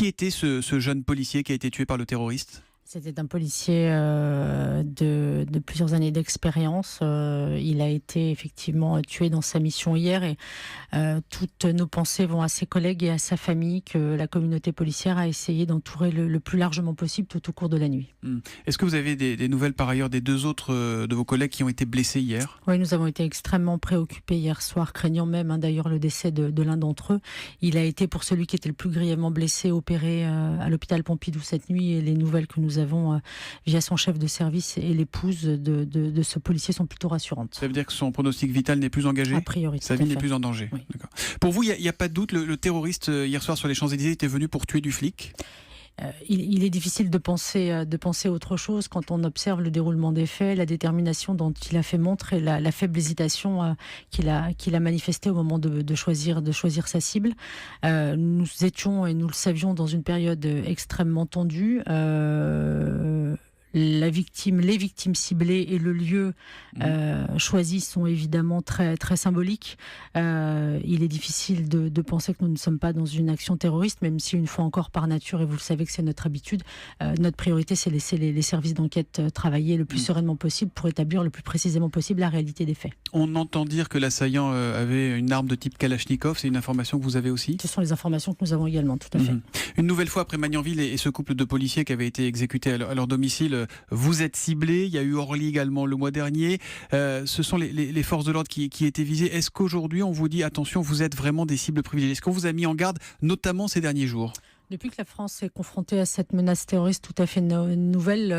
Qui était ce jeune policier qui a été tué par le terroriste ? C'était un policier de plusieurs années d'expérience. Il a été effectivement tué dans sa mission hier et toutes nos pensées vont à ses collègues et à sa famille que la communauté policière a essayé d'entourer le plus largement possible tout au cours de la nuit. Est-ce que vous avez des nouvelles par ailleurs des deux autres de vos collègues qui ont été blessés hier ? Oui, nous avons été extrêmement préoccupés hier soir, craignant même d'ailleurs le décès de l'un d'entre eux. Il a été, pour celui qui était le plus grièvement blessé, opéré à l'hôpital Pompidou cette nuit, et les nouvelles que nous avons via son chef de service et l'épouse de ce policier sont plutôt rassurantes. Ça veut dire que son pronostic vital n'est plus engagé ? A priori, sa vie n'est plus en danger. Oui. D'accord. Pour vous, il n'y a pas de doute, le terroriste hier soir sur les Champs-Élysées était venu pour tuer du flic ? Il est difficile de penser autre chose quand on observe le déroulement des faits, la détermination dont il a fait montre et la faible hésitation qu'il a manifestée au moment de choisir sa cible. Nous étions, et nous le savions, dans une période extrêmement tendue. Les victimes ciblées et le lieu choisis sont évidemment très, très symboliques. Il est difficile de penser que nous ne sommes pas dans une action terroriste, même si une fois encore par nature, et vous le savez que c'est notre habitude, notre priorité c'est laisser les services d'enquête travailler le plus sereinement possible pour établir le plus précisément possible la réalité des faits. On entend dire que l'assaillant avait une arme de type Kalachnikov, c'est une information que vous avez aussi ? Ce sont les informations que nous avons également, tout à fait. Une nouvelle fois après Magnanville et ce couple de policiers qui avait été exécuté à leur domicile, vous êtes ciblés. Il y a eu Orly également le mois dernier. Ce sont les forces de l'ordre qui étaient visées. Est-ce qu'aujourd'hui on vous dit attention, vous êtes vraiment des cibles privilégiées ? Est-ce qu'on vous a mis en garde, notamment ces derniers jours ? Depuis que la France est confrontée à cette menace terroriste tout à fait nouvelle,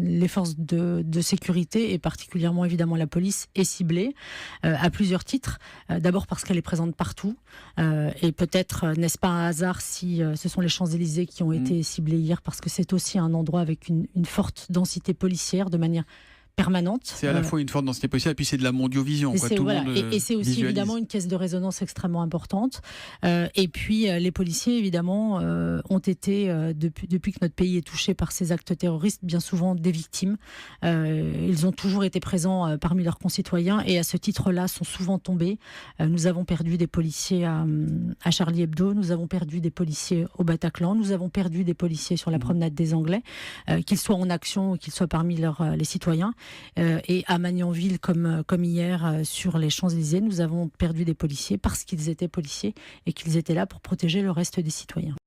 les forces de sécurité, et particulièrement évidemment la police, est ciblée à plusieurs titres. D'abord parce qu'elle est présente partout. Et peut-être, n'est-ce pas un hasard si ce sont les Champs-Élysées qui ont été ciblés hier, parce que c'est aussi un endroit avec une forte densité policière de manière permanente. C'est à la fois une forte densité policière et puis c'est de la mondiovision. Et c'est aussi évidemment une caisse de résonance extrêmement importante. Et puis les policiers évidemment ont été, depuis que notre pays est touché par ces actes terroristes, bien souvent des victimes. Ils ont toujours été présents parmi leurs concitoyens et à ce titre-là sont souvent tombés. Nous avons perdu des policiers à Charlie Hebdo, nous avons perdu des policiers au Bataclan, nous avons perdu des policiers sur la promenade des Anglais, qu'ils soient en action ou qu'ils soient parmi les citoyens. Et à Magnanville, comme hier sur les Champs-Élysées, nous avons perdu des policiers parce qu'ils étaient policiers et qu'ils étaient là pour protéger le reste des citoyens.